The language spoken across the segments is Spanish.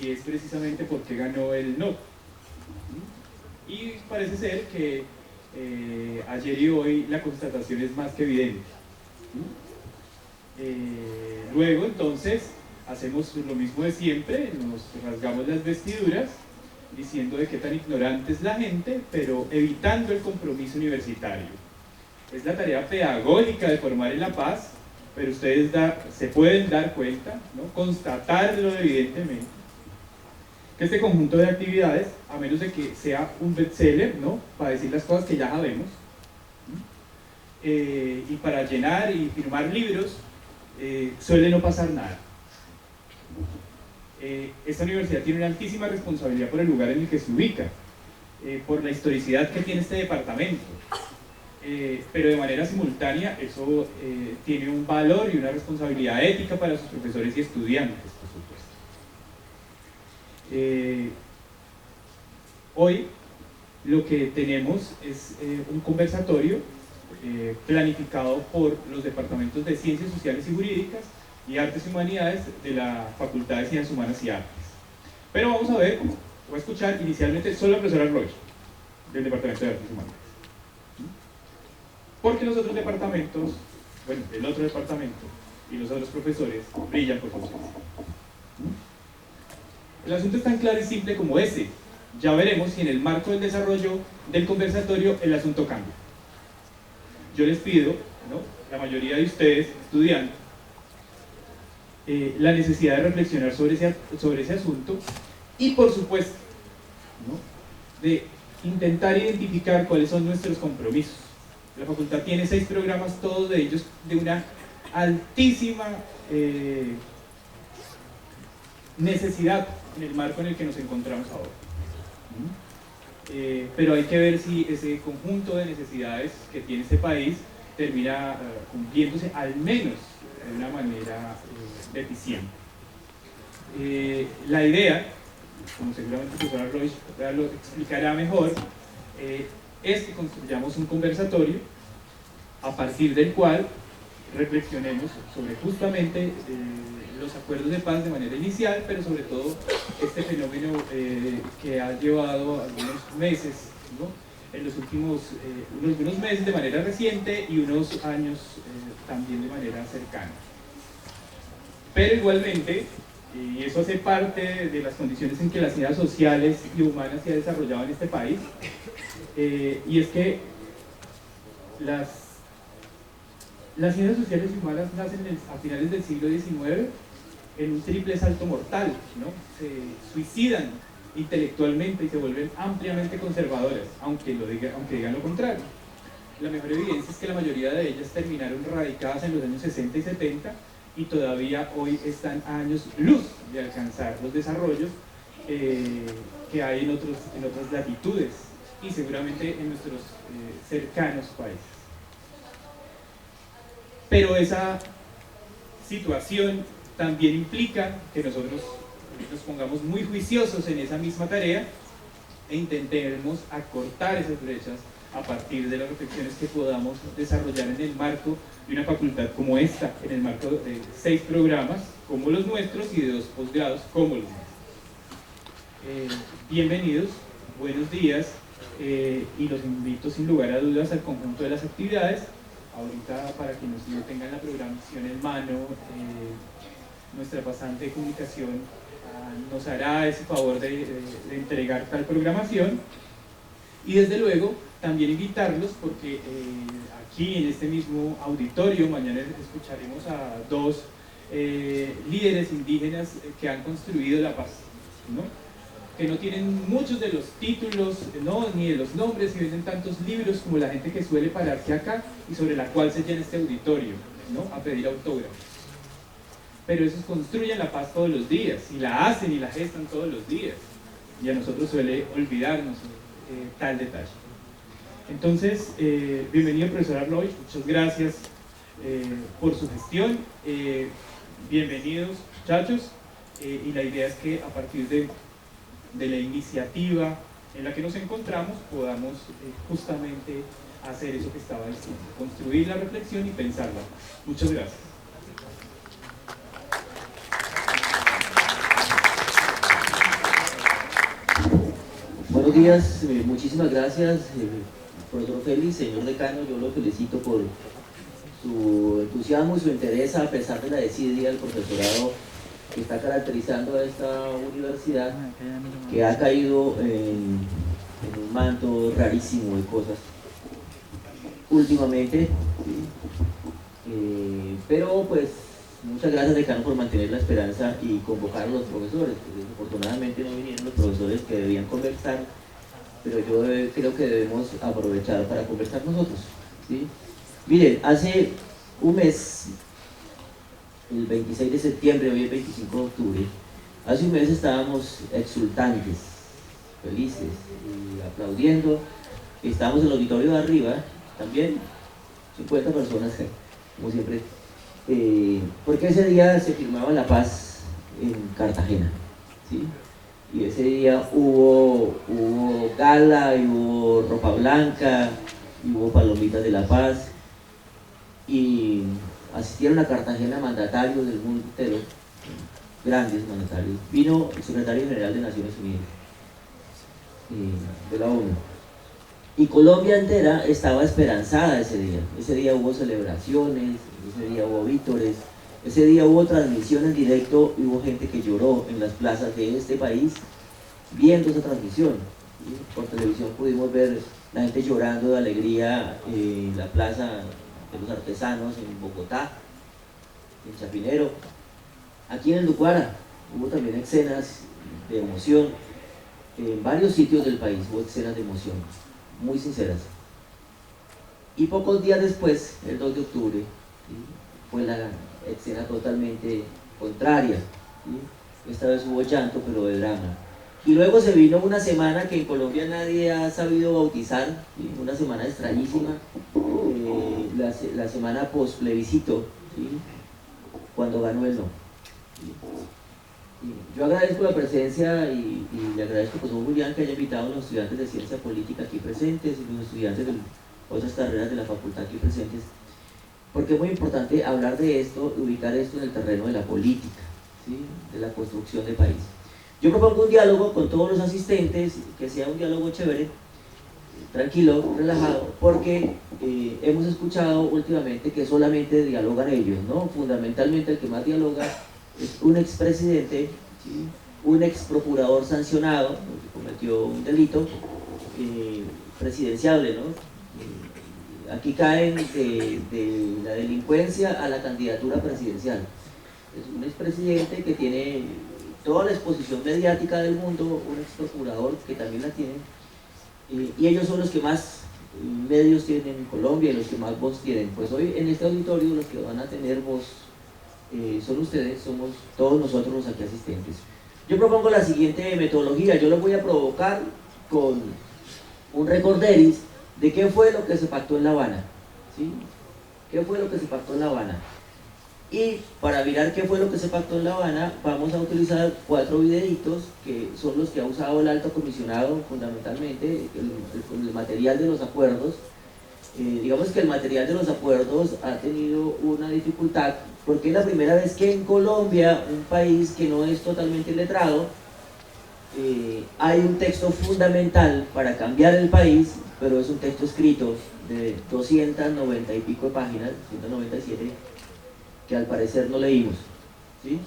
y es precisamente porque ganó el no. Y parece ser que ayer y hoy la constatación es más que evidente. Luego entonces hacemos lo mismo de siempre, nos rasgamos las vestiduras diciendo de qué tan ignorante es la gente, pero evitando el compromiso universitario. Es la tarea pedagógica de formar en la paz, pero ustedes se pueden dar cuenta, ¿no? Constatarlo evidentemente, que este conjunto de actividades, a menos de que sea un bestseller, ¿no? Para decir las cosas que ya sabemos, y para llenar y firmar libros, suele no pasar nada. Esta universidad tiene una altísima responsabilidad por el lugar en el que se ubica, por la historicidad que tiene este departamento, pero de manera simultánea eso tiene un valor y una responsabilidad ética para sus profesores y estudiantes, por supuesto. Hoy lo que tenemos es un conversatorio planificado por los departamentos de Ciencias Sociales y Jurídicas y Artes y Humanidades de la Facultad de Ciencias Humanas y Artes. Pero vamos a ver, voy a escuchar inicialmente solo a la profesora Roy, del Departamento de Artes y Humanidades. Porque los otros departamentos, bueno, el otro departamento y los otros profesores brillan por su ausencia. El asunto es tan claro y simple como ese. Ya veremos si en el marco del desarrollo del conversatorio el asunto cambia. Yo les pido, ¿no?, la mayoría de ustedes, estudiantes, la necesidad de reflexionar sobre ese asunto y, por supuesto, ¿no?, de intentar identificar cuáles son nuestros compromisos. La facultad tiene 6 programas, todos de ellos de una altísima necesidad en el marco en el que nos encontramos ahora. Pero hay que ver si ese conjunto de necesidades que tiene este país termina cumpliéndose al menos de una manera deficiente. La idea, como seguramente el profesor Roy lo explicará mejor, es que construyamos un conversatorio a partir del cual reflexionemos sobre justamente los acuerdos de paz de manera inicial, pero sobre todo este fenómeno que ha llevado algunos meses, ¿no?, en los últimos unos meses de manera reciente y unos años también de manera cercana. Pero igualmente, y eso hace parte de las condiciones en que las ciencias sociales y humanas se han desarrollado en este país, y es que las ciencias sociales y humanas nacen a finales del siglo XIX en un triple salto mortal, ¿no? Se suicidan intelectualmente y se vuelven ampliamente conservadoras, aunque digan lo contrario. La mejor evidencia es que la mayoría de ellas terminaron radicadas en los años 60 y 70 y todavía hoy están a años luz de alcanzar los desarrollos que hay en otras latitudes y seguramente en nuestros cercanos países. Pero esa situación también implica que nosotros nos pongamos muy juiciosos en esa misma tarea e intentemos acortar esas brechas a partir de las reflexiones que podamos desarrollar en el marco de una facultad como esta, en el marco de 6 programas como los nuestros y de 2 posgrados como los nuestros. Bienvenidos, buenos días, y los invito sin lugar a dudas al conjunto de las actividades. Ahorita, para quienes no tengan la programación en mano, nuestra pasante de comunicación nos hará ese favor de entregar tal programación. Y desde luego también invitarlos porque aquí en este mismo auditorio mañana escucharemos a 2 líderes indígenas que han construido la paz, ¿no?, que no tienen muchos de los títulos, ¿no?, ni de los nombres, y venden tantos libros como la gente que suele pararse acá y sobre la cual se llena este auditorio, ¿no?, a pedir autógrafos. Pero esos construyen la paz todos los días, y la hacen y la gestan todos los días, y a nosotros suele olvidarnos tal detalle. Entonces, bienvenido profesor Arloy, muchas gracias por su gestión, bienvenidos muchachos, y la idea es que a partir de la iniciativa en la que nos encontramos podamos justamente hacer eso que estaba diciendo, construir la reflexión y pensarla. Muchas gracias. días, muchísimas gracias, profesor Félix, señor decano. Yo lo felicito por su entusiasmo y su interés a pesar de la desidia del profesorado que está caracterizando a esta universidad, que ha caído en un manto rarísimo de cosas últimamente, ¿sí? Pero pues muchas gracias, decano, por mantener la esperanza y convocar a los profesores. Desafortunadamente no vinieron los profesores que debían conversar, pero yo creo que debemos aprovechar para conversar nosotros, ¿sí? Miren, hace un mes, el 26 de septiembre, hoy es 25 de octubre, hace un mes estábamos exultantes, felices y aplaudiendo. Estábamos en el auditorio de arriba, también 50 personas, como siempre, porque ese día se firmaba la paz en Cartagena, ¿sí? Y ese día hubo gala, y hubo ropa blanca, y hubo palomitas de la paz, y asistieron a Cartagena mandatarios del mundo entero, grandes mandatarios. Vino el secretario general de Naciones Unidas, de la ONU, y Colombia entera estaba esperanzada ese día. Ese día hubo celebraciones, ese día hubo vítores, ese día hubo transmisión en directo y hubo gente que lloró en las plazas de este país viendo esa transmisión, ¿sí? Por televisión pudimos ver la gente llorando de alegría en la plaza de los artesanos en Bogotá, en Chapinero. Aquí en el Lucuara hubo también escenas de emoción. En varios sitios del país hubo escenas de emoción muy sinceras. Y pocos días después, el 2 de octubre, ¿sí?, fue la escena totalmente contraria, ¿sí? Esta vez hubo llanto, pero de drama. Y luego se vino una semana que en Colombia nadie ha sabido bautizar, ¿sí?, una semana extrañísima, la semana post plebiscito, ¿sí?, cuando ganó el no. ¿Sí? Yo agradezco la presencia y le agradezco al profesor Julián que haya invitado a los estudiantes de ciencia política aquí presentes y los estudiantes de otras carreras de la facultad aquí presentes, porque es muy importante hablar de esto, ubicar esto en el terreno de la política, ¿sí?, de la construcción del país. Yo propongo un diálogo con todos los asistentes, que sea un diálogo chévere, tranquilo, relajado, porque hemos escuchado últimamente que solamente dialogan ellos, ¿no? Fundamentalmente el que más dialoga es un expresidente, ¿sí?, un ex procurador sancionado, que cometió un delito presidenciable, ¿no? Aquí caen de la delincuencia a la candidatura presidencial. Es un expresidente que tiene toda la exposición mediática del mundo, un ex procurador que también la tiene, y ellos son los que más medios tienen en Colombia y los que más voz tienen. Pues hoy en este auditorio los que van a tener voz son ustedes, somos todos nosotros los aquí asistentes. Yo propongo la siguiente metodología. Yo los voy a provocar con un recorderis de qué fue lo que se pactó en La Habana, ¿sí? ¿Qué fue lo que se pactó en La Habana? Y para mirar qué fue lo que se pactó en La Habana, vamos a utilizar 4 videitos que son los que ha usado el alto comisionado fundamentalmente, el material de los acuerdos. Digamos que el material de los acuerdos ha tenido una dificultad porque es la primera vez que en Colombia, un país que no es totalmente letrado, hay un texto fundamental para cambiar el país, pero es un texto escrito de 290 y pico de páginas, 197, que al parecer no leímos, ¿sí?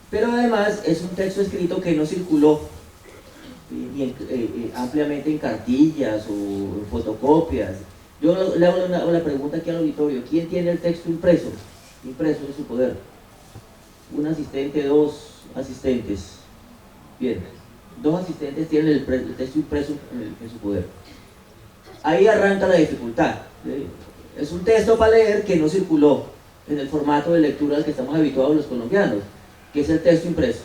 Pero además es un texto escrito que no circuló ampliamente en cartillas o en fotocopias. Yo le hago la pregunta aquí al auditorio: ¿quién tiene el texto impreso en su poder? Un asistente, 2 asistentes. Bien, 2 asistentes tienen el texto impreso en su poder. Ahí arranca la dificultad. Es un texto para leer que no circuló en el formato de lectura al que estamos habituados los colombianos, que es el texto impreso.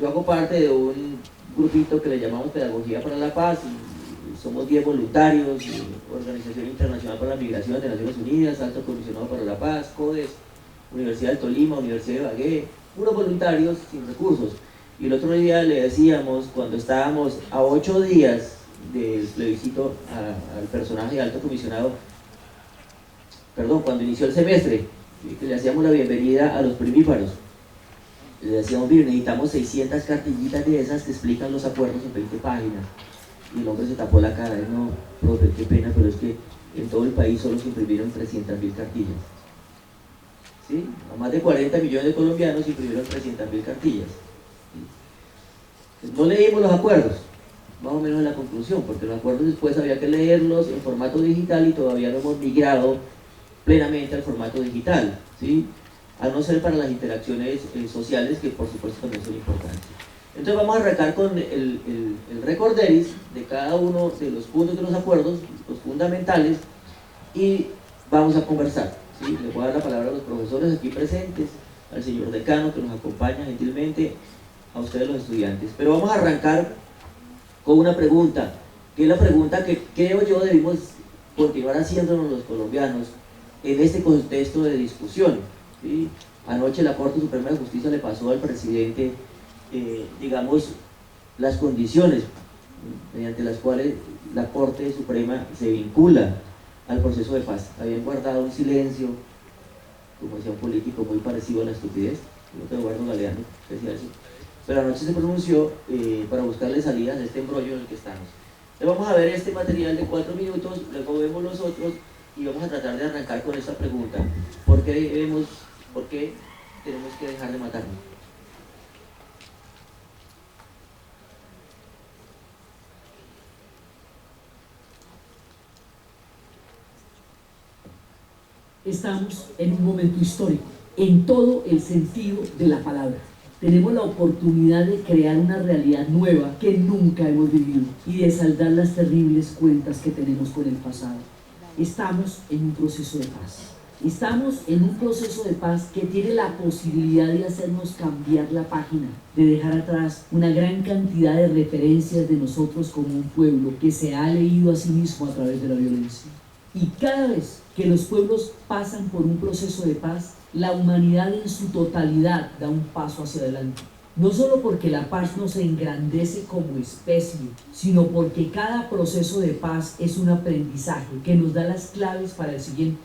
Yo hago parte de un grupito que le llamamos Pedagogía para la Paz, y somos 10 voluntarios, Organización Internacional para la Migración de Naciones Unidas, Alto Comisionado para la Paz, CODES, Universidad del Tolima, Universidad de Ibagué, puros voluntarios sin recursos. Y el otro día le decíamos, cuando estábamos a 8 días del plebiscito al personaje alto comisionado, perdón, cuando inició el semestre, que le hacíamos la bienvenida a los primíparos. le decíamos, mire, necesitamos 600 cartillitas de esas que explican los acuerdos en 20 páginas. Y el hombre se tapó la cara, y no, profe, qué pena, pero es que en todo el país solo se imprimieron 300.000 cartillas. ¿Sí? A más de 40 millones de colombianos imprimieron 300.000 cartillas. ¿Sí? No leímos los acuerdos, más o menos en la conclusión, porque los acuerdos después había que leerlos en formato digital y todavía no hemos migrado plenamente al formato digital, ¿sí? A no ser para las interacciones sociales, que por supuesto también son importantes. Entonces vamos a arrancar con el recorderis de cada uno de los puntos de los acuerdos, los fundamentales, y vamos a conversar, ¿sí? Les voy a dar la palabra a los profesores aquí presentes, al señor decano que nos acompaña gentilmente, a ustedes los estudiantes. Pero vamos a arrancar con una pregunta, que es la pregunta que creo yo debimos continuar haciéndonos los colombianos en este contexto de discusión, ¿sí? Anoche la Corte Suprema de Justicia le pasó al presidente, digamos, las condiciones mediante las cuales la Corte Suprema se vincula al proceso de paz. Habían guardado un silencio, como decía un político, muy parecido a la estupidez, creo que Eduardo Galeano decía eso, pero anoche se pronunció para buscarle salidas a este embrollo en el que estamos. Entonces vamos a ver este material de 4 minutos, luego vemos los otros y vamos a tratar de arrancar con esta pregunta: ¿por qué tenemos que dejar de matarnos? Estamos en un momento histórico, en todo el sentido de la palabra. Tenemos la oportunidad de crear una realidad nueva que nunca hemos vivido y de saldar las terribles cuentas que tenemos con el pasado. Estamos en un proceso de paz. Estamos en un proceso de paz que tiene la posibilidad de hacernos cambiar la página, de dejar atrás una gran cantidad de referencias de nosotros como un pueblo que se ha leído a sí mismo a través de la violencia. Y cada vez que los pueblos pasan por un proceso de paz, la humanidad en su totalidad da un paso hacia adelante. No solo porque la paz nos engrandece como especie, sino porque cada proceso de paz es un aprendizaje que nos da las claves para el siguiente.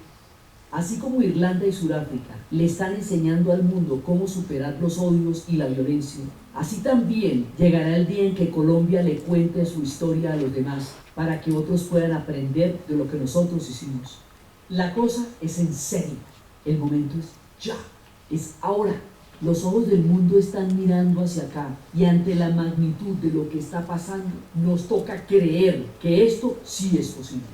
Así como Irlanda y Sudáfrica le están enseñando al mundo cómo superar los odios y la violencia, así también llegará el día en que Colombia le cuente su historia a los demás, para que otros puedan aprender de lo que nosotros hicimos. La cosa es en serio, el momento es ya, es ahora. Los ojos del mundo están mirando hacia acá y ante la magnitud de lo que está pasando, nos toca creer que esto sí es posible.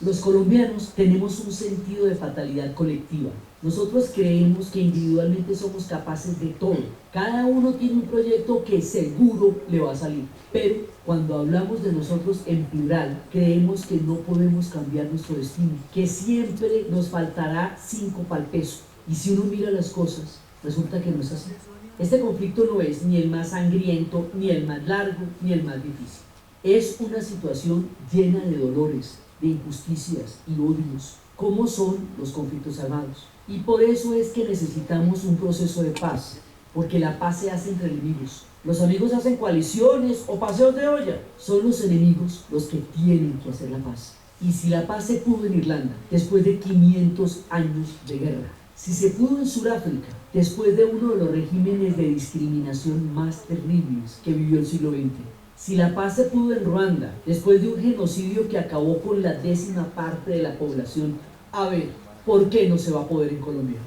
Los colombianos tenemos un sentido de fatalidad colectiva. Nosotros creemos que individualmente somos capaces de todo. Cada uno tiene un proyecto que seguro le va a salir. Pero cuando hablamos de nosotros en plural, creemos que no podemos cambiar nuestro destino, que siempre nos faltará 5 para el peso. Y si uno mira las cosas, resulta que no es así. Este conflicto no es ni el más sangriento, ni el más largo, ni el más difícil. Es una situación llena de dolores, de injusticias y odios, como son los conflictos armados. Y por eso es que necesitamos un proceso de paz, porque la paz se hace entre enemigos. Los amigos hacen coaliciones o paseos de olla. Son los enemigos los que tienen que hacer la paz. Y si la paz se pudo en Irlanda, después de 500 años de guerra, si se pudo en Sudáfrica, después de uno de los regímenes de discriminación más terribles que vivió el siglo XX, si la paz se pudo en Ruanda, después de un genocidio que acabó con la 10ª parte de la población, a ver, ¿por qué no se va a poder en Colombia?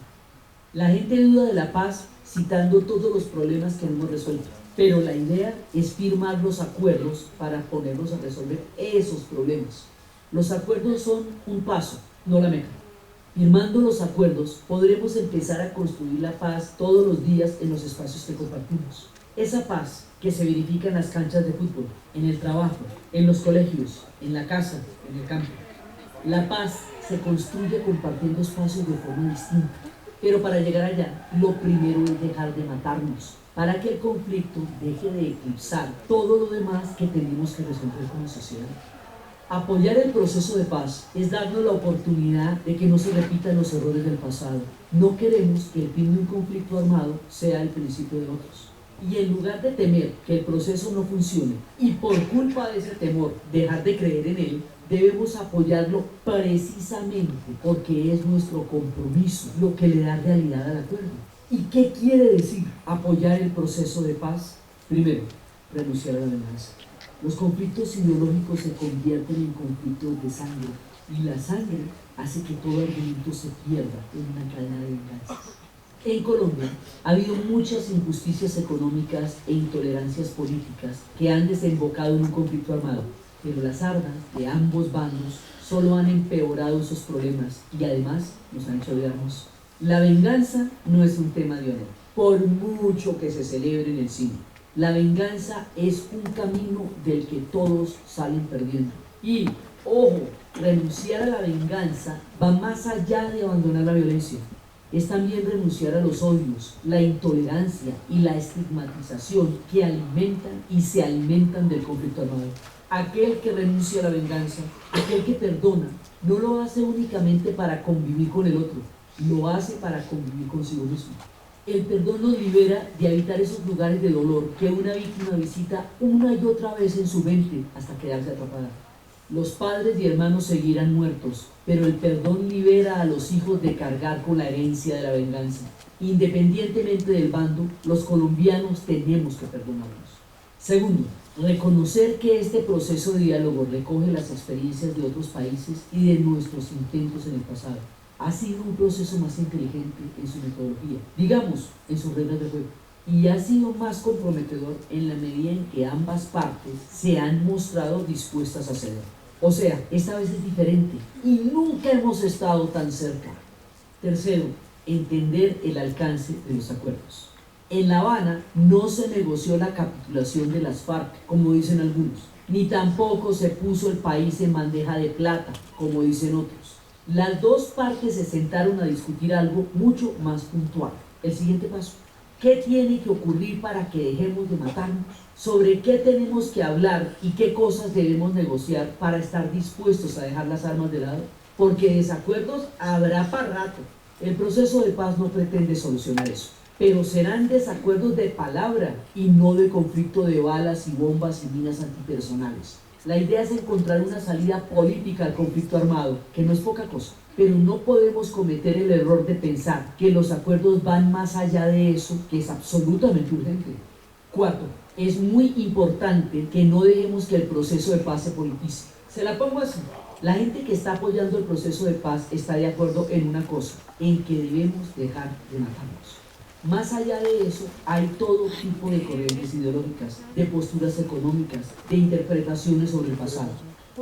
La gente duda de la paz citando todos los problemas que hemos resuelto, pero la idea es firmar los acuerdos para ponernos a resolver esos problemas. Los acuerdos son un paso, no la meta. Firmando los acuerdos podremos empezar a construir la paz todos los días en los espacios que compartimos. Esa paz que se verifica en las canchas de fútbol, en el trabajo, en los colegios, en la casa, en el campo. La paz se construye compartiendo espacios de forma distinta. Pero para llegar allá, lo primero es dejar de matarnos, para que el conflicto deje de eclipsar todo lo demás que tenemos que resolver como sociedad. Apoyar el proceso de paz es darnos la oportunidad de que no se repitan los errores del pasado. No queremos que el fin de un conflicto armado sea el principio de otros. Y en lugar de temer que el proceso no funcione y por culpa de ese temor dejar de creer en él, debemos apoyarlo precisamente porque es nuestro compromiso lo que le da realidad al acuerdo. ¿Y qué quiere decir apoyar el proceso de paz? Primero, renunciar a la venganza. Los conflictos ideológicos se convierten en conflictos de sangre y la sangre hace que todo argumento se pierda en una cadena de venganzas. En Colombia ha habido muchas injusticias económicas e intolerancias políticas que han desembocado en un conflicto armado, pero las armas de ambos bandos solo han empeorado esos problemas y además nos han hecho odiarnos. La venganza no es un tema de honor, por mucho que se celebre en el cine. La venganza es un camino del que todos salen perdiendo. Y, ojo, renunciar a la venganza va más allá de abandonar la violencia. Es también renunciar a los odios, la intolerancia y la estigmatización que alimentan y se alimentan del conflicto armado. Aquel que renuncia a la venganza, aquel que perdona, no lo hace únicamente para convivir con el otro, lo hace para convivir consigo mismo. El perdón nos libera de habitar esos lugares de dolor que una víctima visita una y otra vez en su mente hasta quedarse atrapada. Los padres y hermanos seguirán muertos, pero el perdón libera a los hijos de cargar con la herencia de la venganza. Independientemente del bando, los colombianos tenemos que perdonarnos. Segundo, reconocer que este proceso de diálogo recoge las experiencias de otros países y de nuestros intentos en el pasado. Ha sido un proceso más inteligente en su metodología, digamos, en sus reglas de juego, y ha sido más comprometedor en la medida en que ambas partes se han mostrado dispuestas a ceder. O sea, esta vez es diferente y nunca hemos estado tan cerca. Tercero, entender el alcance de los acuerdos. En La Habana no se negoció la capitulación de las FARC, como dicen algunos, ni tampoco se puso el país en bandeja de plata, como dicen otros. Las dos partes se sentaron a discutir algo mucho más puntual. El siguiente paso. ¿Qué tiene que ocurrir para que dejemos de matarnos? ¿Sobre qué tenemos que hablar y qué cosas debemos negociar para estar dispuestos a dejar las armas de lado? Porque desacuerdos habrá para rato. El proceso de paz no pretende solucionar eso, pero serán desacuerdos de palabra y no de conflicto de balas y bombas y minas antipersonales. La idea es encontrar una salida política al conflicto armado, que no es poca cosa, pero no podemos cometer el error de pensar que los acuerdos van más allá de eso, que es absolutamente urgente. Cuarto, es muy importante que no dejemos que el proceso de paz se politice. Se la pongo así. La gente que está apoyando el proceso de paz está de acuerdo en una cosa, en que debemos dejar de matarnos. Más allá de eso, hay todo tipo de corrientes ideológicas, de posturas económicas, de interpretaciones sobre el pasado.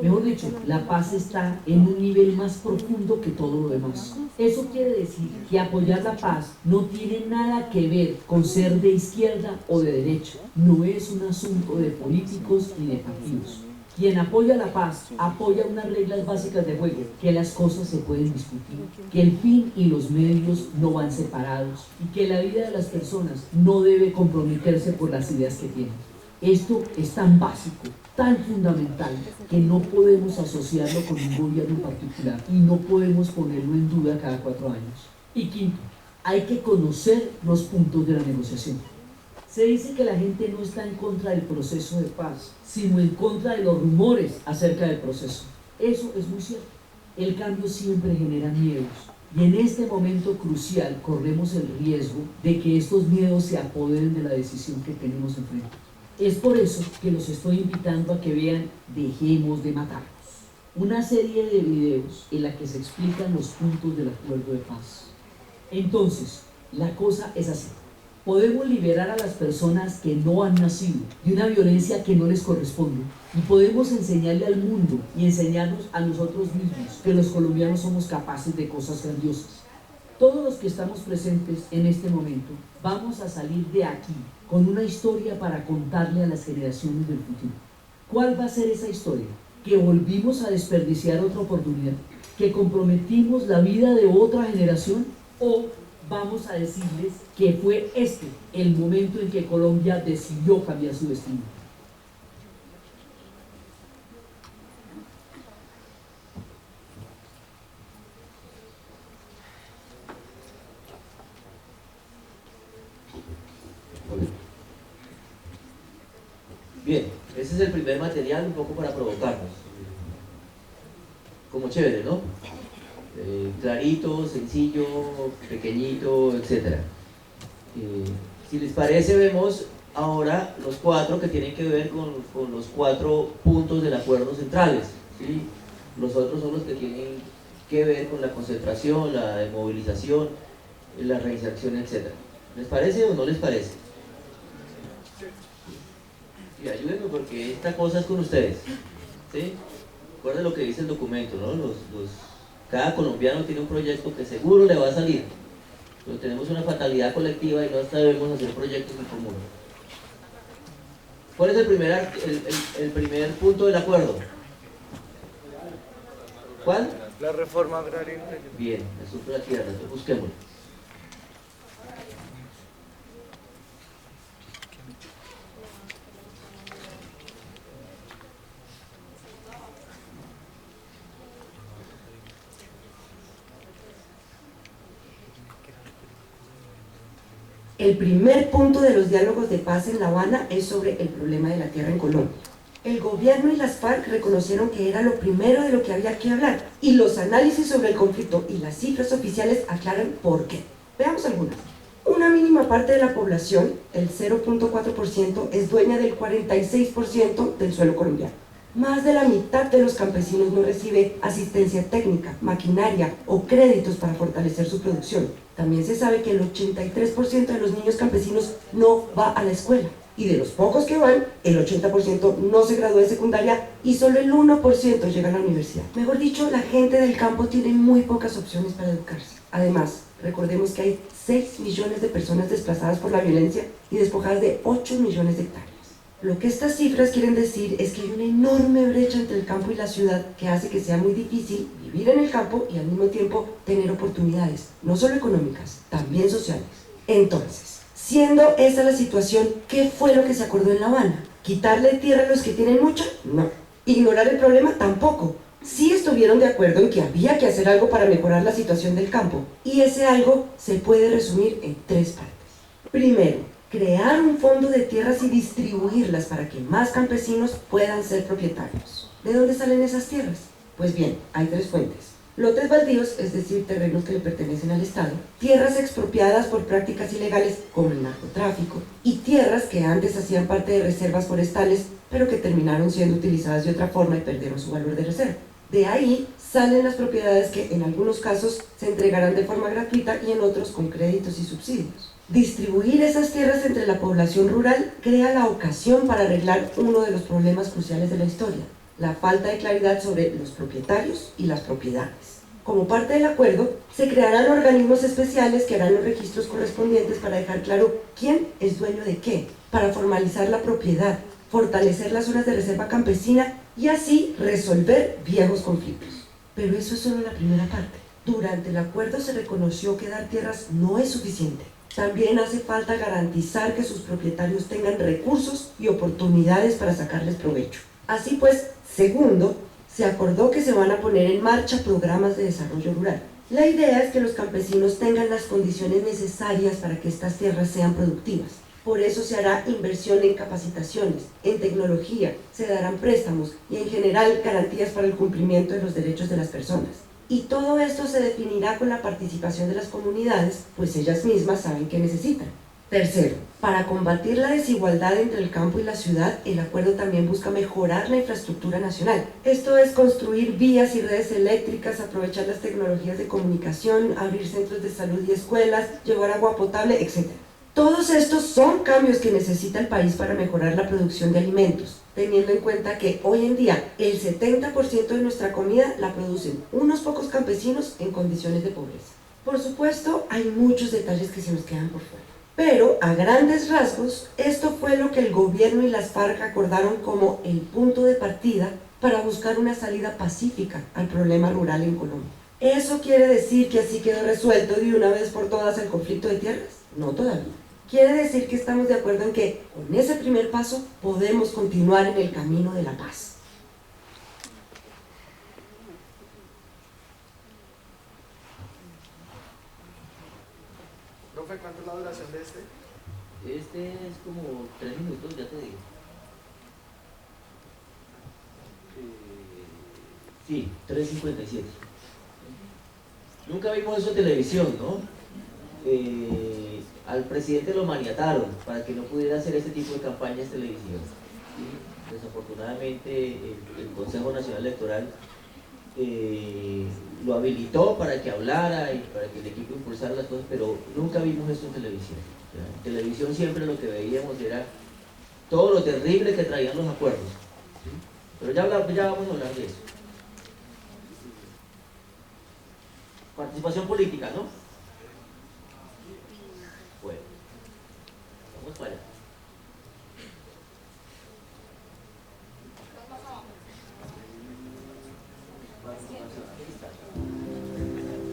Mejor dicho, la paz está en un nivel más profundo que todo lo demás. Eso quiere decir que apoyar la paz no tiene nada que ver con ser de izquierda o de derecha. No es un asunto de políticos ni de partidos. Quien apoya la paz, apoya unas reglas básicas de juego, que las cosas se pueden discutir, que el fin y los medios no van separados y que la vida de las personas no debe comprometerse por las ideas que tienen. Esto es tan básico, tan fundamental, que no podemos asociarlo con un gobierno particular y no podemos ponerlo en duda cada 4 años. Y quinto, hay que conocer los puntos de la negociación. Se dice que la gente no está en contra del proceso de paz, sino en contra de los rumores acerca del proceso. Eso es muy cierto. El cambio siempre genera miedos. Y en este momento crucial corremos el riesgo de que estos miedos se apoderen de la decisión que tenemos enfrente. Es por eso que los estoy invitando a que vean Dejemos de matarnos, una serie de videos en la que se explican los puntos del acuerdo de paz. Entonces, la cosa es así. Podemos liberar a las personas que no han nacido de una violencia que no les corresponde y podemos enseñarle al mundo y enseñarnos a nosotros mismos que los colombianos somos capaces de cosas grandiosas. Todos los que estamos presentes en este momento vamos a salir de aquí con una historia para contarle a las generaciones del futuro. ¿Cuál va a ser esa historia? ¿Que volvimos a desperdiciar otra oportunidad? ¿Que comprometimos la vida de otra generación? ¿O vamos a decirles que fue este el momento en que Colombia decidió cambiar su destino? Bien, ese es el primer material, un poco para provocarnos. Como chévere, ¿no? Clarito, sencillo, pequeñito, etc. Si les parece, vemos ahora los 4 que tienen que ver con los 4 puntos del acuerdo centrales, ¿sí? Los otros son los que tienen que ver con la concentración, la desmovilización, la reinserción, etc. ¿Les parece o no les parece? Y ayúdenme porque esta cosa es con ustedes, ¿sí? Recuerden lo que dice el documento, ¿no? Cada colombiano tiene un proyecto que seguro le va a salir, pero tenemos una fatalidad colectiva y no sabemos hacer proyectos en común. ¿Cuál es el primer punto del acuerdo? ¿Cuál? La reforma agraria. Bien, el uso de la tierra, entonces busquémoslo. El primer punto de los diálogos de paz en La Habana es sobre el problema de la tierra en Colombia. El gobierno y las FARC reconocieron que era lo primero de lo que había que hablar, y los análisis sobre el conflicto y las cifras oficiales aclaran por qué. Veamos algunas. Una mínima parte de la población, el 0.4%, es dueña del 46% del suelo colombiano. Más de la mitad de los campesinos no recibe asistencia técnica, maquinaria o créditos para fortalecer su producción. También se sabe que el 83% de los niños campesinos no va a la escuela. Y de los pocos que van, el 80% no se gradúa de secundaria y solo el 1% llega a la universidad. Mejor dicho, la gente del campo tiene muy pocas opciones para educarse. Además, recordemos que hay 6 millones de personas desplazadas por la violencia y despojadas de 8 millones de hectáreas. Lo que estas cifras quieren decir es que hay una enorme brecha entre el campo y la ciudad que hace que sea muy difícil vivir en el campo y al mismo tiempo tener oportunidades, no solo económicas, también sociales. Entonces, siendo esa la situación, ¿qué fue lo que se acordó en La Habana? ¿Quitarle tierra a los que tienen mucha? No. ¿Ignorar el problema? Tampoco. Sí estuvieron de acuerdo en que había que hacer algo para mejorar la situación del campo, y ese algo se puede resumir en 3 partes. Primero, crear un fondo de tierras y distribuirlas para que más campesinos puedan ser propietarios. ¿De dónde salen esas tierras? Pues bien, hay 3 fuentes. Lotes baldíos, es decir, terrenos que le pertenecen al Estado, tierras expropiadas por prácticas ilegales como el narcotráfico, y tierras que antes hacían parte de reservas forestales, pero que terminaron siendo utilizadas de otra forma y perdieron su valor de reserva. De ahí salen las propiedades que en algunos casos se entregarán de forma gratuita y en otros con créditos y subsidios. Distribuir esas tierras entre la población rural crea la ocasión para arreglar uno de los problemas cruciales de la historia: la falta de claridad sobre los propietarios y las propiedades. Como parte del acuerdo, se crearán organismos especiales que harán los registros correspondientes para dejar claro quién es dueño de qué, para formalizar la propiedad, fortalecer las zonas de reserva campesina y así resolver viejos conflictos. Pero eso es solo la primera parte. Durante el acuerdo se reconoció que dar tierras no es suficiente. También hace falta garantizar que sus propietarios tengan recursos y oportunidades para sacarles provecho. Así pues, segundo, se acordó que se van a poner en marcha programas de desarrollo rural. La idea es que los campesinos tengan las condiciones necesarias para que estas tierras sean productivas. Por eso se hará inversión en capacitaciones, en tecnología, se darán préstamos y en general garantías para el cumplimiento de los derechos de las personas. Y todo esto se definirá con la participación de las comunidades, pues ellas mismas saben qué necesitan. Tercero, para combatir la desigualdad entre el campo y la ciudad, el acuerdo también busca mejorar la infraestructura nacional. Esto es construir vías y redes eléctricas, aprovechar las tecnologías de comunicación, abrir centros de salud y escuelas, llevar agua potable, etc. Todos estos son cambios que necesita el país para mejorar la producción de alimentos, teniendo en cuenta que hoy en día el 70% de nuestra comida la producen unos pocos campesinos en condiciones de pobreza. Por supuesto, hay muchos detalles que se nos quedan por fuera. Pero, a grandes rasgos, esto fue lo que el gobierno y las FARC acordaron como el punto de partida para buscar una salida pacífica al problema rural en Colombia. ¿Eso quiere decir que así quedó resuelto de una vez por todas el conflicto de tierras? No todavía. Quiere decir que estamos de acuerdo en que, con ese primer paso, podemos continuar en el camino de la paz. Profe, ¿cuánto es la duración de este? Este es como 3 minutos, ya te digo. Sí, 3:57. Nunca vimos eso en televisión, ¿no? al presidente lo maniataron para que no pudiera hacer ese tipo de campañas televisión. ¿Sí? Desafortunadamente el Consejo Nacional Electoral lo habilitó para que hablara y para que el equipo impulsara las cosas, pero nunca vimos eso en televisión. En televisión siempre lo que veíamos era todo lo terrible que traían los acuerdos. ¿Sí? Pero ya vamos a hablar de eso. Participación política, ¿no? Bueno, vamos para allá.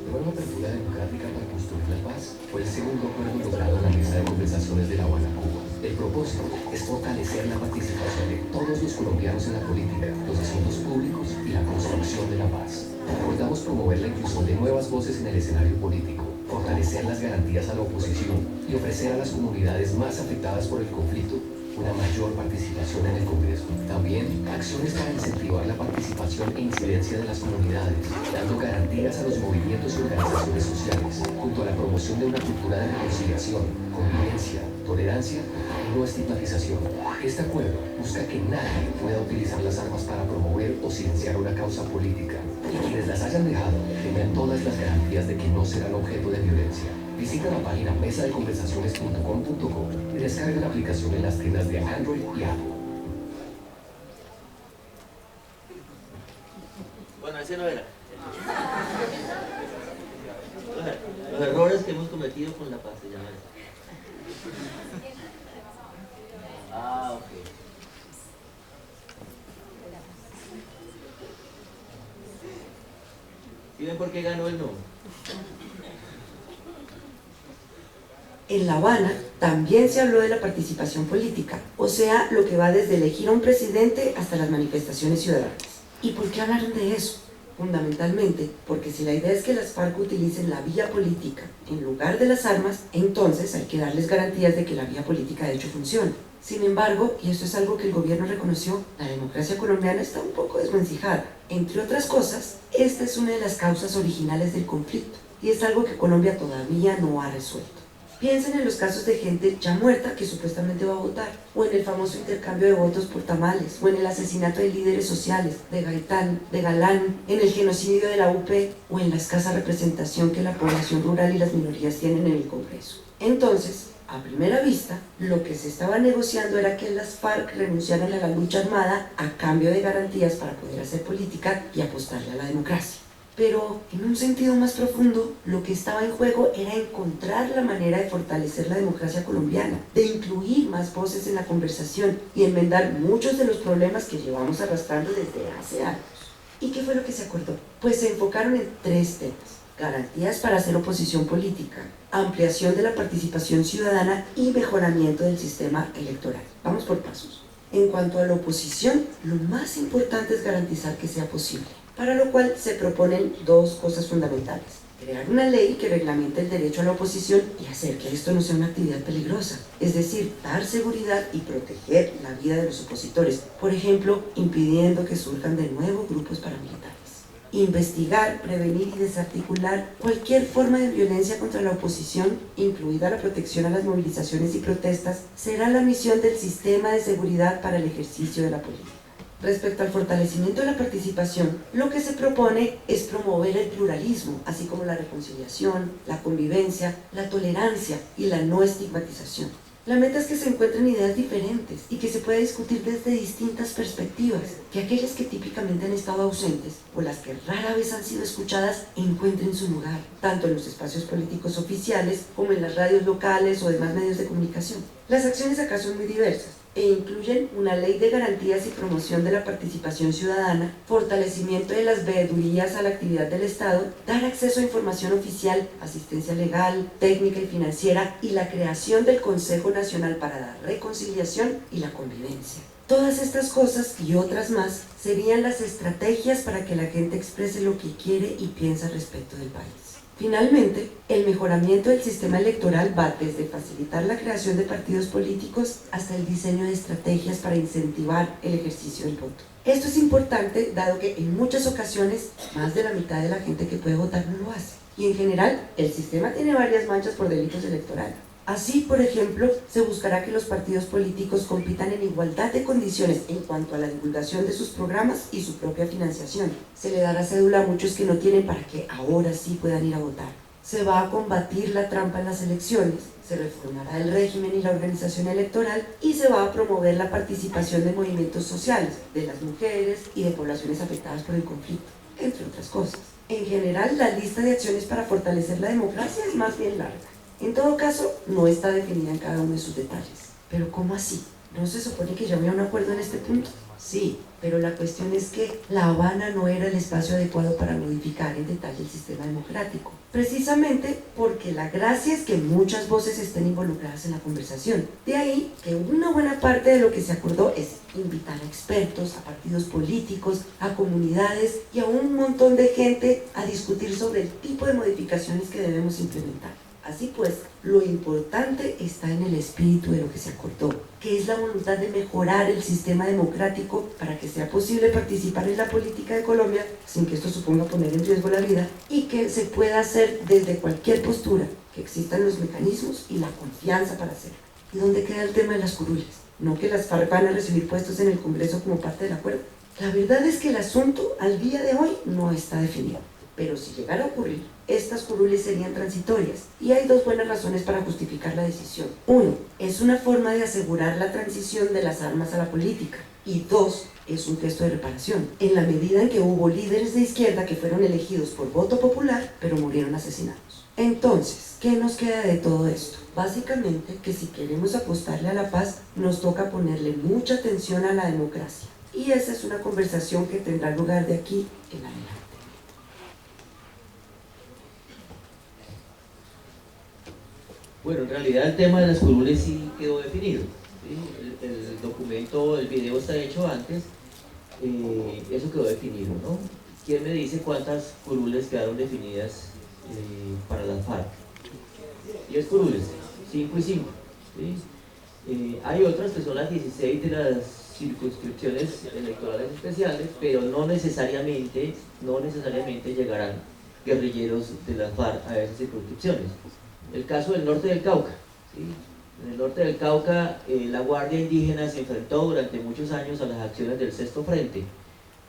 La nueva apertura democrática para construir la paz fue el segundo acuerdo logrado en la mesa de conversaciones de La Habana, Cuba. El propósito es fortalecer la participación de todos los colombianos en la política, los asuntos públicos y la construcción de la paz. Acordamos promover la inclusión de nuevas voces en el escenario político, fortalecer las garantías a la oposición y ofrecer a las comunidades más afectadas por el conflicto una mayor participación en el Congreso. También acciones para incentivar la participación e incidencia de las comunidades, dando garantías a los movimientos y organizaciones sociales, junto a la promoción de una cultura de reconciliación, convivencia, tolerancia y no estigmatización. Este acuerdo busca que nadie pueda utilizar las armas para promover o silenciar una causa política, y quienes las hayan dejado tengan todas las garantías de que no serán objeto de violencia. Visita la página mesadeconversaciones.com.co y descarga la aplicación en las tiendas de Android y Apple. Bueno, ese no era. Los errores que hemos cometido con la paz se llama eso. Ah, ok. ¿Sí ven por qué ganó el no? En La Habana también se habló de la participación política, o sea, lo que va desde elegir a un presidente hasta las manifestaciones ciudadanas. ¿Y por qué hablaron de eso? Fundamentalmente, porque si la idea es que las FARC utilicen la vía política en lugar de las armas, entonces hay que darles garantías de que la vía política de hecho funciona. Sin embargo, y esto es algo que el gobierno reconoció, la democracia colombiana está un poco desvencijada. Entre otras cosas, esta es una de las causas originales del conflicto, y es algo que Colombia todavía no ha resuelto. Piensen en los casos de gente ya muerta que supuestamente va a votar, o en el famoso intercambio de votos por tamales, o en el asesinato de líderes sociales, de Gaitán, de Galán, en el genocidio de la UP, o en la escasa representación que la población rural y las minorías tienen en el Congreso. Entonces, a primera vista, lo que se estaba negociando era que las FARC renunciaran a la lucha armada a cambio de garantías para poder hacer política y apostarle a la democracia. Pero, en un sentido más profundo, lo que estaba en juego era encontrar la manera de fortalecer la democracia colombiana, de incluir más voces en la conversación y enmendar muchos de los problemas que llevamos arrastrando desde hace años. ¿Y qué fue lo que se acordó? Pues se enfocaron en 3 temas: garantías para hacer oposición política, ampliación de la participación ciudadana y mejoramiento del sistema electoral. Vamos por pasos. En cuanto a la oposición, lo más importante es garantizar que sea posible, para lo cual se proponen 2 cosas fundamentales: crear una ley que reglamente el derecho a la oposición y hacer que esto no sea una actividad peligrosa, es decir, dar seguridad y proteger la vida de los opositores, por ejemplo, impidiendo que surjan de nuevo grupos paramilitares. Investigar, prevenir y desarticular cualquier forma de violencia contra la oposición, incluida la protección a las movilizaciones y protestas, será la misión del sistema de seguridad para el ejercicio de la política. Respecto al fortalecimiento de la participación, lo que se propone es promover el pluralismo, así como la reconciliación, la convivencia, la tolerancia y la no estigmatización. La meta es que se encuentren ideas diferentes y que se pueda discutir desde distintas perspectivas, que aquellas que típicamente han estado ausentes o las que rara vez han sido escuchadas encuentren su lugar, tanto en los espacios políticos oficiales como en las radios locales o demás medios de comunicación. Las acciones acá son muy diversas e incluyen una ley de garantías y promoción de la participación ciudadana, fortalecimiento de las veedurías a la actividad del Estado, dar acceso a información oficial, asistencia legal, técnica y financiera y la creación del Consejo Nacional para la Reconciliación y la Convivencia. Todas estas cosas y otras más serían las estrategias para que la gente exprese lo que quiere y piensa respecto del país. Finalmente, el mejoramiento del sistema electoral va desde facilitar la creación de partidos políticos hasta el diseño de estrategias para incentivar el ejercicio del voto. Esto es importante dado que en muchas ocasiones más de la mitad de la gente que puede votar no lo hace. Y en general, el sistema tiene varias manchas por delitos electorales. Así, por ejemplo, se buscará que los partidos políticos compitan en igualdad de condiciones en cuanto a la divulgación de sus programas y su propia financiación. Se le dará cédula a muchos que no tienen para que ahora sí puedan ir a votar. Se va a combatir la trampa en las elecciones, se reformará el régimen y la organización electoral y se va a promover la participación de movimientos sociales, de las mujeres y de poblaciones afectadas por el conflicto, entre otras cosas. En general, la lista de acciones para fortalecer la democracia es más bien larga. En todo caso, no está definida en cada uno de sus detalles. ¿Pero cómo así? ¿No se supone que ya había un acuerdo en este punto? Sí, pero la cuestión es que La Habana no era el espacio adecuado para modificar en detalle el sistema democrático. Precisamente porque la gracia es que muchas voces estén involucradas en la conversación. De ahí que una buena parte de lo que se acordó es invitar a expertos, a partidos políticos, a comunidades y a un montón de gente a discutir sobre el tipo de modificaciones que debemos implementar. Así pues, lo importante está en el espíritu de lo que se acordó, que es la voluntad de mejorar el sistema democrático para que sea posible participar en la política de Colombia sin que esto suponga poner en riesgo la vida y que se pueda hacer desde cualquier postura, que existan los mecanismos y la confianza para hacerlo. ¿Y dónde queda el tema de las curules? ¿No que las FARC van a recibir puestos en el Congreso como parte del acuerdo? La verdad es que el asunto al día de hoy no está definido. Pero si llegara a ocurrir, estas curules serían transitorias y hay dos buenas razones para justificar la decisión. Uno, es una forma de asegurar la transición de las armas a la política. Y dos, es un gesto de reparación, en la medida en que hubo líderes de izquierda que fueron elegidos por voto popular, pero murieron asesinados. Entonces, ¿qué nos queda de todo esto? Básicamente que si queremos apostarle a la paz, nos toca ponerle mucha atención a la democracia. Y esa es una conversación que tendrá lugar de aquí en adelante. Bueno, en realidad el tema de las curules sí quedó definido, ¿sí? El documento, el video está hecho antes, eso quedó definido, ¿no? ¿Quién me dice cuántas curules quedaron definidas para las FARC? 10 curules, 5 y 5, ¿sí? Hay otras que son las 16 de las circunscripciones electorales especiales, pero no necesariamente llegarán guerrilleros de las FARC a esas circunscripciones. El caso del norte del Cauca, ¿sí? En el norte del Cauca, la Guardia Indígena se enfrentó durante muchos años a las acciones del Sexto Frente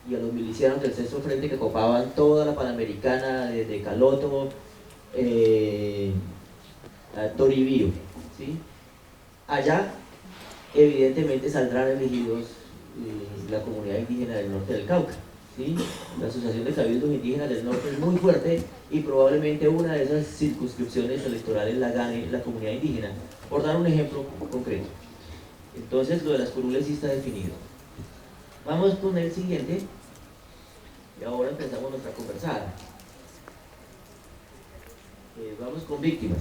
y a los milicianos del Sexto Frente que copaban toda la Panamericana desde Caloto a Toribío, ¿sí? Allá evidentemente saldrán elegidos la comunidad indígena del norte del Cauca, ¿sí? La Asociación de Cabildos Indígenas del Norte es muy fuerte y probablemente una de esas circunscripciones electorales la gane la comunidad indígena, por dar un ejemplo concreto. Entonces lo de las curules sí está definido. Vamos con el siguiente y ahora empezamos nuestra conversada. Vamos con víctimas.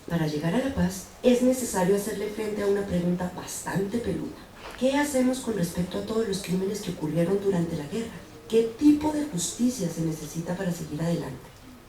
Para llegar a la paz, es necesario hacerle frente a una pregunta bastante peluda. ¿Qué hacemos con respecto a todos los crímenes que ocurrieron durante la guerra? ¿Qué tipo de justicia se necesita para seguir adelante?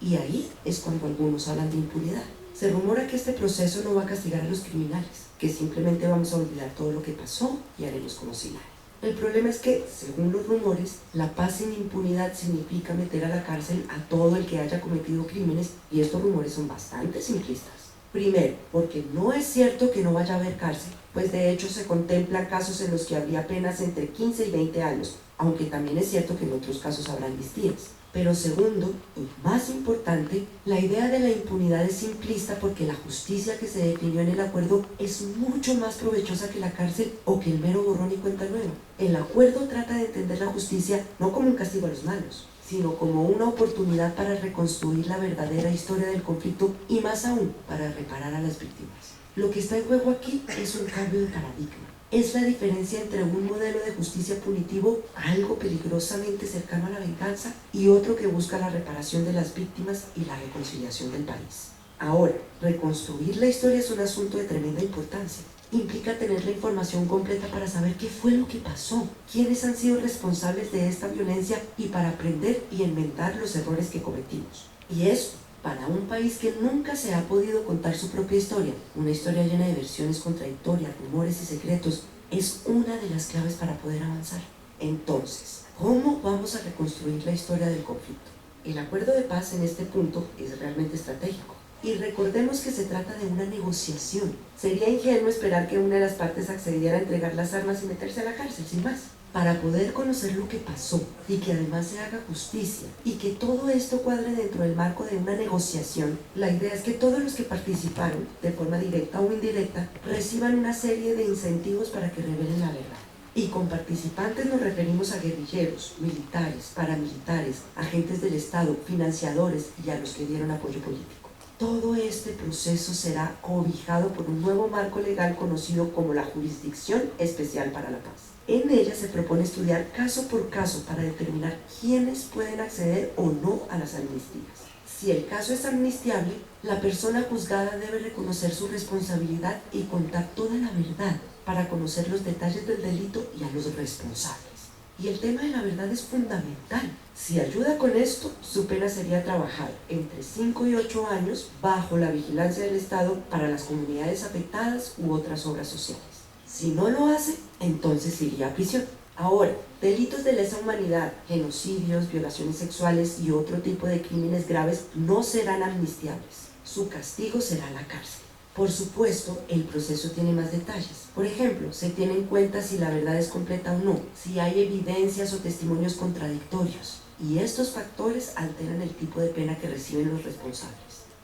Y ahí es cuando algunos hablan de impunidad. Se rumora que este proceso no va a castigar a los criminales, que simplemente vamos a olvidar todo lo que pasó y haremos como si nada. El problema es que, según los rumores, la paz sin impunidad significa meter a la cárcel a todo el que haya cometido crímenes, y estos rumores son bastante simplistas. Primero, porque no es cierto que no vaya a haber cárcel, pues de hecho se contemplan casos en los que habría penas entre 15 y 20 años, aunque también es cierto que en otros casos habrá amnistías. Pero segundo, y más importante, la idea de la impunidad es simplista porque la justicia que se definió en el acuerdo es mucho más provechosa que la cárcel o que el mero borrón y cuenta nueva. El acuerdo trata de entender la justicia no como un castigo a los malos, sino como una oportunidad para reconstruir la verdadera historia del conflicto y más aún, para reparar a las víctimas. Lo que está en juego aquí es un cambio de paradigma. Es la diferencia entre un modelo de justicia punitivo, algo peligrosamente cercano a la venganza, y otro que busca la reparación de las víctimas y la reconciliación del país. Ahora, reconstruir la historia es un asunto de tremenda importancia. Implica tener la información completa para saber qué fue lo que pasó, quiénes han sido responsables de esta violencia y para aprender y enmendar los errores que cometimos. Y eso Para un país que nunca se ha podido contar su propia historia, una historia llena de versiones contradictorias, rumores y secretos, es una de las claves para poder avanzar. Entonces, ¿cómo vamos a reconstruir la historia del conflicto? El acuerdo de paz en este punto es realmente estratégico. Y recordemos que se trata de una negociación. Sería ingenuo esperar que una de las partes accediera a entregar las armas y meterse a la cárcel, sin más. Para poder conocer lo que pasó y que además se haga justicia y que todo esto cuadre dentro del marco de una negociación, la idea es que todos los que participaron, de forma directa o indirecta, reciban una serie de incentivos para que revelen la verdad. Y con participantes nos referimos a guerrilleros, militares, paramilitares, agentes del Estado, financiadores y a los que dieron apoyo político. Todo este proceso será cobijado por un nuevo marco legal conocido como la Jurisdicción Especial para la Paz. En ella se propone estudiar caso por caso para determinar quiénes pueden acceder o no a las amnistías. Si el caso es amnistiable, la persona juzgada debe reconocer su responsabilidad y contar toda la verdad para conocer los detalles del delito y a los responsables. Y el tema de la verdad es fundamental. Si ayuda con esto, su pena sería trabajar entre 5 y 8 años bajo la vigilancia del Estado para las comunidades afectadas u otras obras sociales. Si no lo hace, entonces iría a prisión. Ahora, delitos de lesa humanidad, genocidios, violaciones sexuales y otro tipo de crímenes graves no serán amnistiables. Su castigo será la cárcel. Por supuesto, el proceso tiene más detalles. Por ejemplo, se tiene en cuenta si la verdad es completa o no, si hay evidencias o testimonios contradictorios. Y estos factores alteran el tipo de pena que reciben los responsables.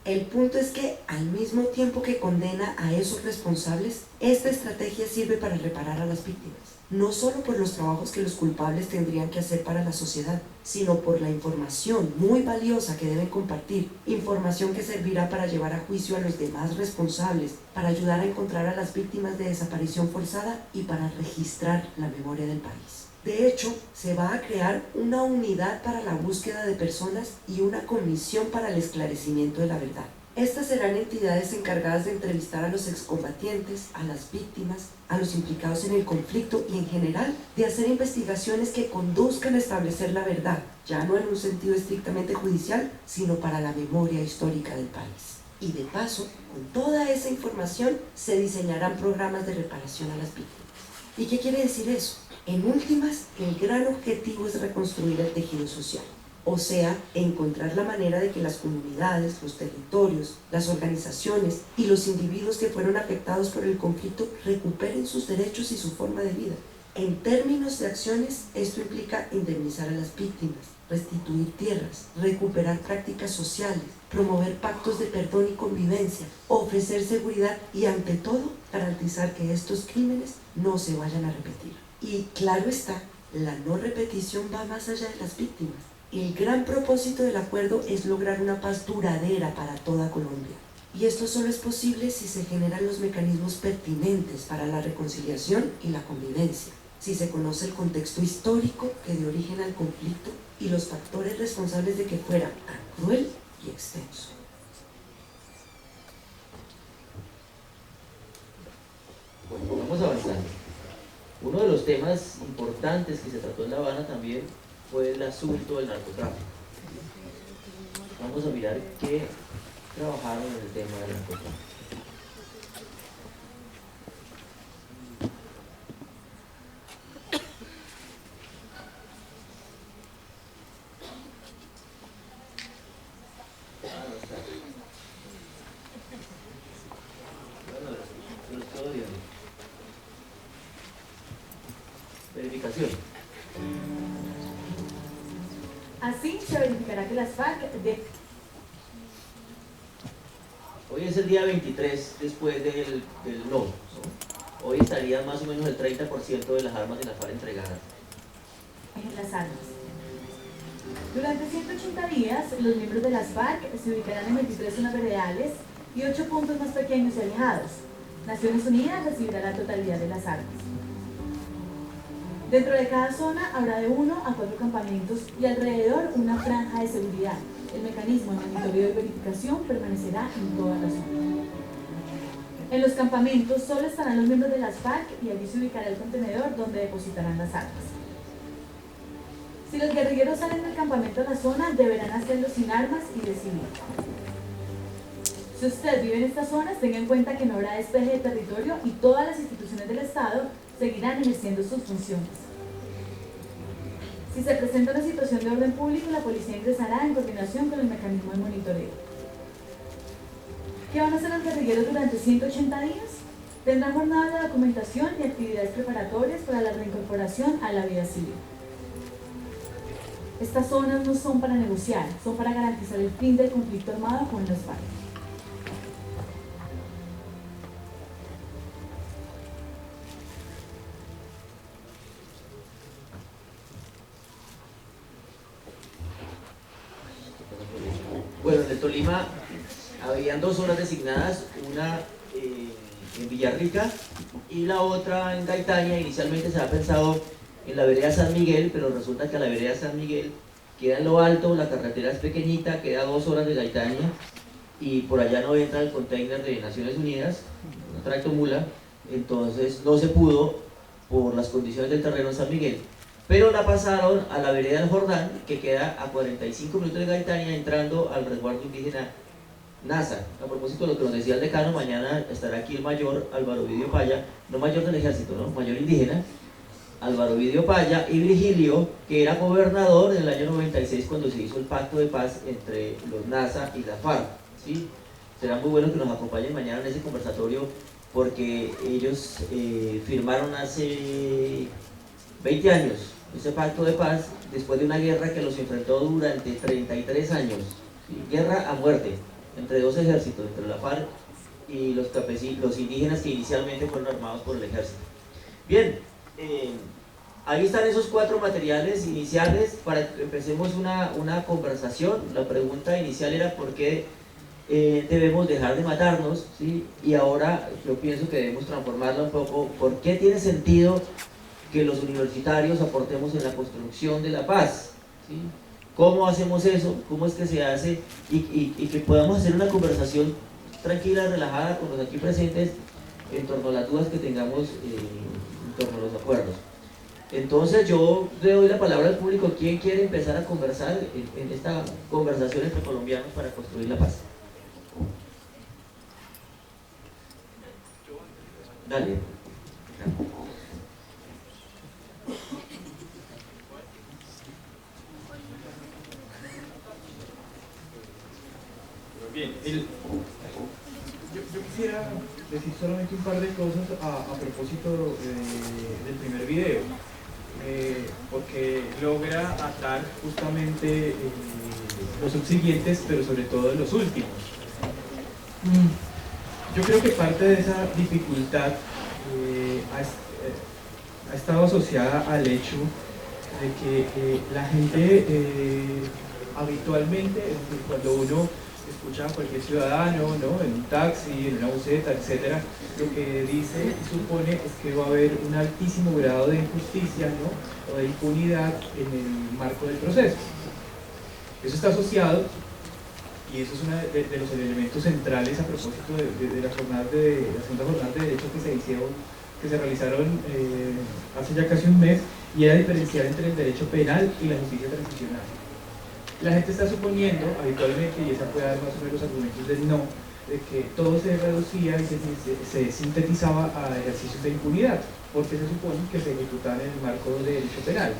El punto es que, al mismo tiempo que condena a esos responsables, esta estrategia sirve para reparar a las víctimas. No solo por los trabajos que los culpables tendrían que hacer para la sociedad, sino por la información muy valiosa que deben compartir, información que servirá para llevar a juicio a los demás responsables, para ayudar a encontrar a las víctimas de desaparición forzada y para registrar la memoria del país. De hecho, se va a crear una unidad para la búsqueda de personas y una comisión para el esclarecimiento de la verdad. Estas serán entidades encargadas de entrevistar a los excombatientes, a las víctimas, a los implicados en el conflicto y en general de hacer investigaciones que conduzcan a establecer la verdad, ya no en un sentido estrictamente judicial, sino para la memoria histórica del país. Y de paso, con toda esa información se diseñarán programas de reparación a las víctimas. ¿Y qué quiere decir eso? En últimas, el gran objetivo es reconstruir el tejido social. O sea, encontrar la manera de que las comunidades, los territorios, las organizaciones y los individuos que fueron afectados por el conflicto recuperen sus derechos y su forma de vida. En términos de acciones, esto implica indemnizar a las víctimas, restituir tierras, recuperar prácticas sociales, promover pactos de perdón y convivencia, ofrecer seguridad y, ante todo, garantizar que estos crímenes no se vayan a repetir. Y claro está, la no repetición va más allá de las víctimas. El gran propósito del acuerdo es lograr una paz duradera para toda Colombia. Y esto solo es posible si se generan los mecanismos pertinentes para la reconciliación y la convivencia, si se conoce el contexto histórico que dio origen al conflicto y los factores responsables de que fuera tan cruel y extenso. Bueno, vamos avanzando. Uno de los temas importantes que se trató en La Habana también fue el asunto del narcotráfico. Vamos a mirar qué trabajaron en el tema del narcotráfico. Verificación. Así se verificará que las FARC Hoy es el día 23 después del no, ¿no? Hoy estaría más o menos el 30% de las armas de la FARC entregadas. en las armas. Durante 180 días, los miembros de las FARC se ubicarán en 23 zonas veredales y 8 puntos más pequeños y alejados. Naciones Unidas recibirá la totalidad de las armas. Dentro de cada zona habrá de 1 a 4 campamentos y alrededor una franja de seguridad. El mecanismo de monitoreo y verificación permanecerá en toda la zona. En los campamentos solo estarán los miembros de las FARC y allí se ubicará el contenedor donde depositarán las armas. Si los guerrilleros salen del campamento a la zona, deberán hacerlo sin armas y de civil. Si usted vive en estas zonas, tenga en cuenta que no habrá despeje de territorio y todas las instituciones del Estado seguirán ejerciendo sus funciones. Si se presenta una situación de orden público, la policía ingresará en coordinación con el mecanismo de monitoreo. ¿Qué van a hacer los guerrilleros durante 180 días? Tendrán jornadas de documentación y actividades preparatorias para la reincorporación a la vida civil. Estas zonas no son para negociar, son para garantizar el fin del conflicto armado con las FARC. Bueno, en el Tolima habían 2 zonas designadas, una en Villarrica y la otra en Gaitaña. Inicialmente se había pensado en la vereda San Miguel, pero resulta que la vereda San Miguel queda en lo alto, la carretera es pequeñita, queda a 2 horas de Gaitaña y por allá no entra el container de Naciones Unidas, un tracto mula, entonces no se pudo por las condiciones del terreno en San Miguel. Pero la pasaron a la vereda del Jordán, que queda a 45 minutos de Gaitaña, entrando al resguardo indígena NASA. A propósito de lo que nos decía el decano, mañana estará aquí el mayor Álvaro Ovidio Paya, no mayor del ejército, ¿no? Mayor indígena, Álvaro Ovidio Paya, y Virgilio, que era gobernador en el año 96 cuando se hizo el pacto de paz entre los NASA y la FARC, ¿sí? Será muy bueno que nos acompañen mañana en ese conversatorio, porque ellos firmaron hace 20 años ese pacto de paz después de una guerra que los enfrentó durante 33 años, ¿sí? Guerra a muerte entre 2 ejércitos, entre la FARC y los campesinos, los indígenas que inicialmente fueron armados por el ejército. Bien, ahí están esos 4 materiales iniciales para que empecemos una conversación. La pregunta inicial era por qué debemos dejar de matarnos, ¿sí? Y ahora yo pienso que debemos transformarla un poco. ¿Por qué tiene sentido que los universitarios aportemos en la construcción de la paz? ¿Sí? ¿Cómo hacemos eso? ¿Cómo es que se hace? Y que podamos hacer una conversación tranquila, relajada con los aquí presentes en torno a las dudas que tengamos en torno a los acuerdos. Entonces yo le doy la palabra al público. ¿Quién quiere empezar a conversar en esta conversación entre colombianos para construir la paz? Dale. Bien, yo quisiera decir solamente un par de cosas a propósito del primer video, porque logra atar justamente los subsiguientes, pero sobre todo los últimos. Yo creo que parte de esa dificultad ha estado asociada al hecho de que la gente habitualmente, es decir, cuando uno escucha a cualquier ciudadano, ¿no?, en un taxi, en una buseta, etcétera, lo que dice y supone es que va a haber un altísimo grado de injusticia, ¿no?, o de impunidad en el marco del proceso. Eso está asociado, y eso es uno de los elementos centrales a propósito de las jornadas la segunda jornada de derecho que se realizaron hace ya casi un mes, y era diferenciar entre el derecho penal y la justicia transicional. La gente está suponiendo habitualmente, y esa puede dar más o menos argumentos del no, de que todo se reducía y se sintetizaba a ejercicios de impunidad, porque se supone que se ejecutaban en el marco del derecho penal.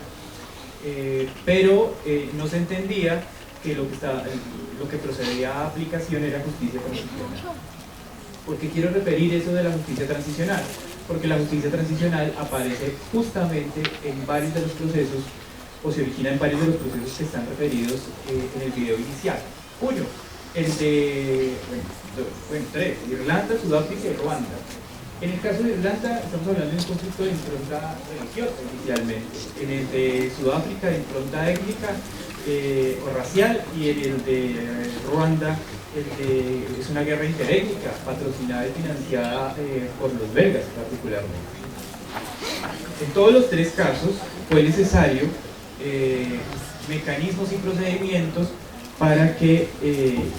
Pero no se entendía que lo que procedía a aplicación era justicia transicional. ¿Por qué quiero referir eso de la justicia transicional? Porque la justicia transicional aparece justamente en varios de los procesos, o se origina en varios de los procesos que están referidos en el video inicial. Uno, el de, tres, Irlanda, Sudáfrica y Ruanda. En el caso de Irlanda estamos hablando de un conflicto de impronta religiosa inicialmente. En el de Sudáfrica de impronta étnica o racial, y en el de Ruanda es una guerra interétnica patrocinada y financiada por los belgas particularmente. En todos los 3 casos fue necesario mecanismos y procedimientos para que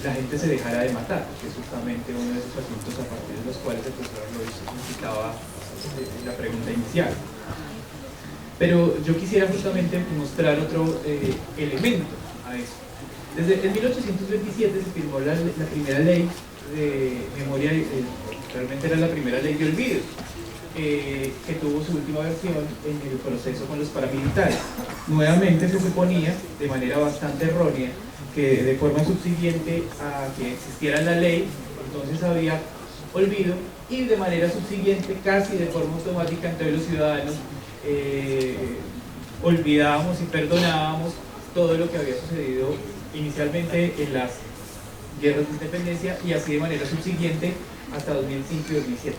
la gente se dejara de matar, que es justamente uno de esos asuntos a partir de los cuales el profesor Lois citaba en la pregunta inicial. Pero yo quisiera justamente mostrar otro elemento a eso. Desde 1827 se firmó la primera ley de memoria, realmente era la primera ley de olvido, que tuvo su última versión en el proceso con los paramilitares. Nuevamente se suponía, de manera bastante errónea, que de forma subsiguiente a que existiera la ley, entonces había olvido, y de manera subsiguiente, casi de forma automática, entre los ciudadanos olvidábamos y perdonábamos todo lo que había sucedido inicialmente en las guerras de independencia y así de manera subsiguiente hasta 2005 y 2007.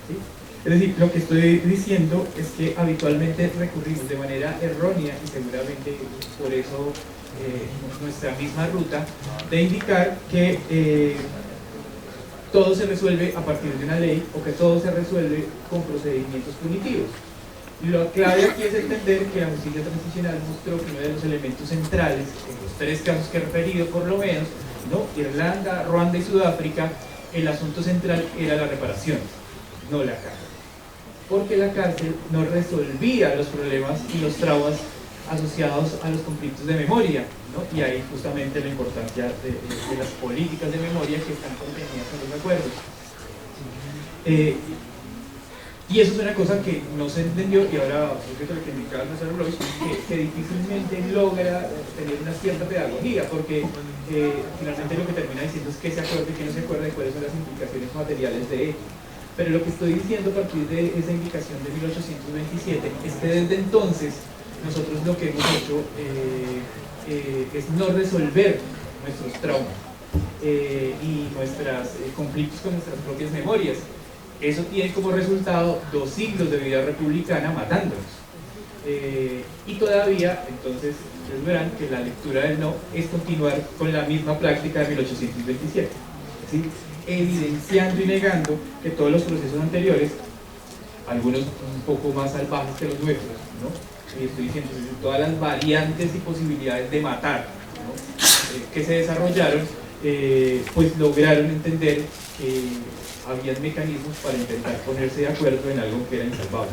¿Sí? Es decir, lo que estoy diciendo es que habitualmente recurrimos de manera errónea y seguramente por eso nuestra misma ruta de indicar que todo se resuelve a partir de una ley o que todo se resuelve con procedimientos punitivos. Lo clave aquí es entender que la justicia transicional mostró que uno de los elementos centrales, en los tres casos que he referido por lo menos, ¿no? Irlanda, Ruanda y Sudáfrica, el asunto central era la reparación, no la cárcel. Porque la cárcel no resolvía los problemas y los traumas asociados a los conflictos de memoria, ¿no? Y ahí justamente la importancia de las políticas de memoria que están contenidas en los acuerdos. Y eso es una cosa que no se entendió, y ahora, respecto a lo que indicaba Gonzalo Blois, que difícilmente logra tener una cierta pedagogía, porque finalmente lo que termina diciendo es que se acuerde y que no se acuerda de cuáles son las implicaciones materiales de ello. Pero lo que estoy diciendo a partir de esa indicación de 1827 es que desde entonces nosotros lo que hemos hecho es no resolver nuestros traumas y nuestros conflictos con nuestras propias memorias. Eso tiene como resultado 2 siglos de vida republicana matándonos. Y todavía, entonces, ustedes verán que la lectura del no es continuar con la misma práctica de 1827, ¿sí? Evidenciando y negando que todos los procesos anteriores, algunos un poco más salvajes que los nuestros, ¿no? Y estoy diciendo, todas las variantes y posibilidades de matar, ¿no? Que se desarrollaron, pues lograron entender que había mecanismos para intentar ponerse de acuerdo en algo que era insalvable.